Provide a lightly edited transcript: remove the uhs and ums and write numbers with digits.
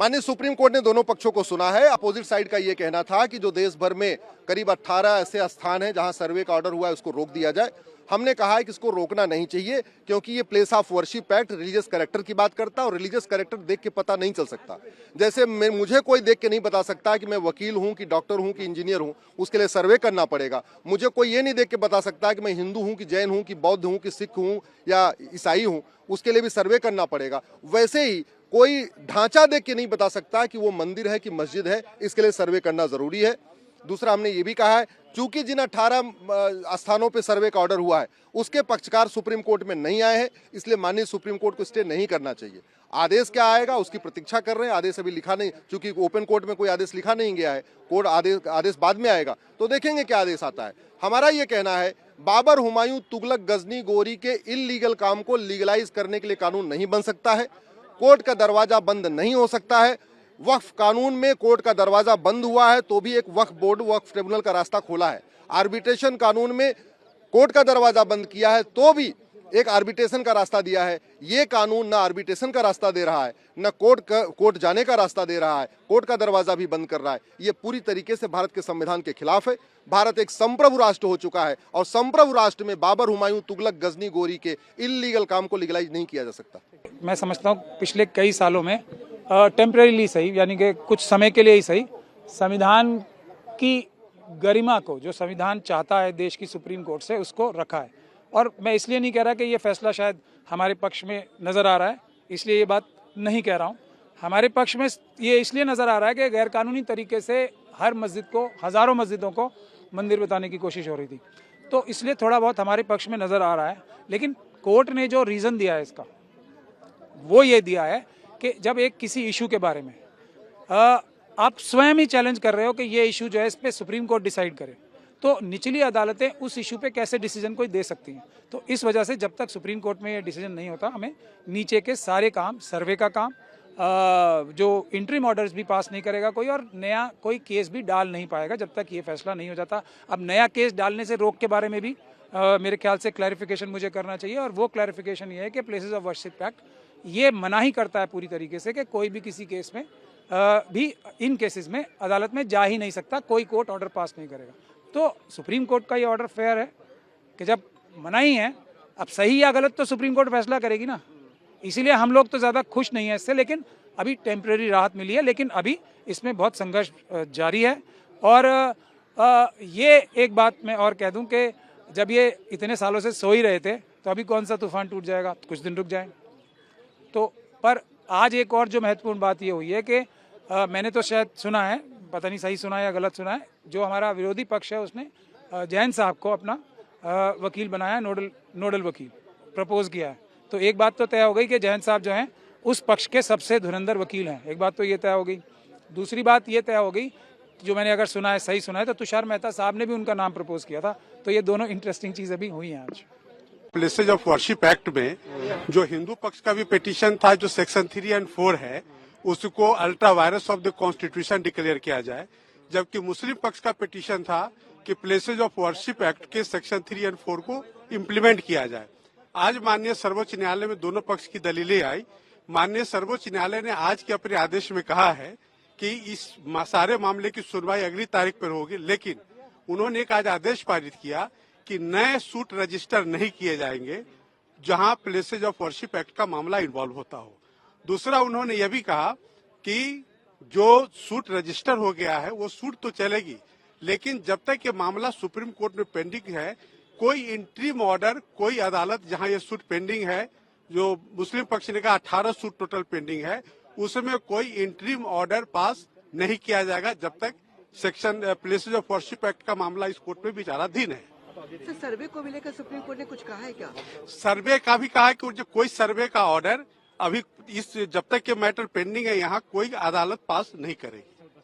माननीय supreme court ने दोनों पक्षों को सुना है। अपोजिट साइड का यह कहना था कि जो देश भर में करीब 18 ऐसे स्थान हैं जहां सर्वे का ऑर्डर हुआ है उसको रोक दिया जाए। हमने कहा है कि इसको रोकना नहीं चाहिए क्योंकि ये place of worship act religious character की बात करता है और रिलीजियस कैरेक्टर देख के पता नहीं चल सकता। जैसे मुझे कोई देख के नहीं बता सकता कि मैं वकील हूं कि डॉक्टर हूं कि इंजीनियर हूं, उसके लिए सर्वे करना पड़ेगा। मुझे कोई ये नहीं देख के बता सकता कि मैं हिंदू हूं कि जैन हूं कि बौद्ध हूं कि सिख हूं या ईसाई हूं, उसके लिए भी सर्वे करना पड़ेगा। वैसे ही कोई ढांचा देख के नहीं बता सकता कि वो मंदिर है कि मस्जिद है, इसके लिए सर्वे करना जरूरी है। दूसरा, हमने ये भी कहा है चूंकि जिन 18 स्थानों पे सर्वे का ऑर्डर हुआ है उसके पक्षकार सुप्रीम कोर्ट में नहीं आए हैं, इसलिए माननीय सुप्रीम कोर्ट को स्टे नहीं करना चाहिए। आदेश क्या आएगा उसकी प्रतीक्षा कर रहे हैं। आदेश अभी लिखा नहीं, चूंकि ओपन कोर्ट में कोई आदेश लिखा नहीं गया है, कोर्ट आदेश बाद में आएगा तो देखेंगे क्या आदेश आता है। हमारा ये कहना है बाबर, हुमायूं, तुगलक, गजनी, गोरी के इल्लीगल काम को लीगलाइज करने के लिए कानून नहीं बन सकता है। कोर्ट का दरवाजा बंद नहीं हो सकता है। वक्फ कानून में कोर्ट का दरवाजा बंद हुआ है तो भी एक वक्फ बोर्ड, वक्फ ट्रिब्यूनल का रास्ता खोला है। आर्बिट्रेशन कानून में कोर्ट का दरवाजा बंद किया है तो भी एक आर्बिट्रेशन का रास्ता दिया है। ये कानून ना आर्बिट्रेशन का रास्ता दे रहा है, न कोर्ट जाने का रास्ता दे रहा है, कोर्ट का दरवाजा भी बंद कर रहा है। ये पूरी तरीके से भारत के संविधान के खिलाफ है। भारत एक संप्रभु राष्ट्र हो चुका है और संप्रभु राष्ट्र में बाबर, हुमायूं, तुगलक, गजनी, गोरी के इल्लीगल काम को लीगलाइज नहीं किया जा सकता। मैं समझता हूँ पिछले कई सालों में टेम्परेरीली सही, यानी कि कुछ समय के लिए ही सही, संविधान की गरिमा को, जो संविधान चाहता है देश की सुप्रीम कोर्ट से, उसको रखा है। और मैं इसलिए नहीं कह रहा कि ये फैसला शायद हमारे पक्ष में नज़र आ रहा है, इसलिए ये बात नहीं कह रहा हूँ। हमारे पक्ष में ये इसलिए नज़र आ रहा है कि गैरकानूनी तरीके से हर मस्जिद को, हज़ारों मस्जिदों को मंदिर बताने की कोशिश हो रही थी, तो इसलिए थोड़ा बहुत हमारे पक्ष में नज़र आ रहा है। लेकिन कोर्ट ने जो रीज़न दिया है इसका, वो ये दिया है कि जब एक किसी इशू के बारे में आप स्वयं ही चैलेंज कर रहे हो कि ये इशू जो है इस पे सुप्रीम कोर्ट डिसाइड करे, तो निचली अदालतें उस इशू पे कैसे डिसीजन कोई दे सकती हैं। तो इस वजह से जब तक सुप्रीम कोर्ट में ये डिसीजन नहीं होता, हमें नीचे के सारे काम, सर्वे का काम, जो इंटरिम ऑर्डर्स भी पास नहीं करेगा कोई, और नया कोई केस भी डाल नहीं पाएगा जब तक ये फैसला नहीं हो जाता। अब नया केस डालने से रोक के बारे में भी मेरे ख्याल से क्लैरिफिकेशन मुझे करना चाहिए, और वो क्लैरिफिकेशन ये है कि प्लेसेस ऑफ वर्शिप एक्ट ये मना ही करता है पूरी तरीके से कि कोई भी किसी केस में भी इन केसेस में अदालत में जा ही नहीं सकता, कोई कोर्ट ऑर्डर पास नहीं करेगा। तो सुप्रीम कोर्ट का ये ऑर्डर फेयर है कि जब मना ही है, अब सही या गलत तो सुप्रीम कोर्ट फैसला करेगी ना। इसीलिए हम लोग तो ज़्यादा खुश नहीं है इससे, लेकिन अभी टेम्परेरी राहत मिली है, लेकिन अभी इसमें बहुत संघर्ष जारी है। और ये एक बात मैं और कह दूं कि जब ये इतने सालों से सो ही रहे थे तो अभी कौन सा तूफान टूट जाएगा, कुछ दिन रुक जाए। तो पर आज एक और जो महत्वपूर्ण बात ये हुई है कि मैंने तो शायद सुना है, पता नहीं सही सुना है या गलत सुना है, जो हमारा विरोधी पक्ष है उसने जैन साहब को अपना वकील बनाया, नोडल वकील प्रपोज किया है। तो एक बात तो तय हो गई कि जैन साहब जो हैं उस पक्ष के सबसे धुरंधर वकील हैं, एक बात तो ये तय हो गई। दूसरी बात ये तय हो गई, जो मैंने अगर सुना है, सही सुना है, तो तुषार मेहता साहब ने भी उनका नाम प्रपोज किया था। तो ये दोनों इंटरेस्टिंग चीज़ें भी हुई हैं आज। प्लेसेज ऑफ वर्शिप एक्ट में जो हिंदू पक्ष का भी पिटीशन था, जो सेक्शन 3 और 4 है, उसको ultra vires of the constitution declare किया जाए, जबकि मुस्लिम पक्ष का पिटीशन था कि प्लेसेज ऑफ वर्शिप एक्ट के सेक्शन 3 और 4 को इम्प्लीमेंट किया जाए। आज माननीय सर्वोच्च न्यायालय में दोनों पक्ष की दलीलें आई। माननीय सर्वोच्च न्यायालय ने आज के अपने आदेश में कहा है कि इस सारे मामले की सुनवाई अगली तारीख पर होगी, लेकिन उन्होंने एक आज आदेश पारित किया कि नए सूट रजिस्टर नहीं किए जाएंगे जहां प्लेसेज ऑफ वर्शिप एक्ट का मामला इन्वॉल्व होता हो। दूसरा, उन्होंने यह भी कहा कि जो सूट रजिस्टर हो गया है वो सूट तो चलेगी, लेकिन जब तक ये मामला सुप्रीम कोर्ट में पेंडिंग है, कोई इंटरिम ऑर्डर, कोई अदालत जहां ये सूट पेंडिंग है, जो मुस्लिम पक्ष ने कहा 18 सूट टोटल पेंडिंग है, उसमें कोई इंटरिम ऑर्डर पास नहीं किया जाएगा जब तक section places of worship act का मामला इस कोर्ट में विचाराधीन है। सर, सर्वे को भी लेकर सुप्रीम कोर्ट ने कुछ कहा है क्या? सर्वे का भी कहा है कि जो कोई सर्वे का ऑर्डर अभी जब तक ये मैटर पेंडिंग है, यहाँ कोई अदालत पास नहीं करेगी।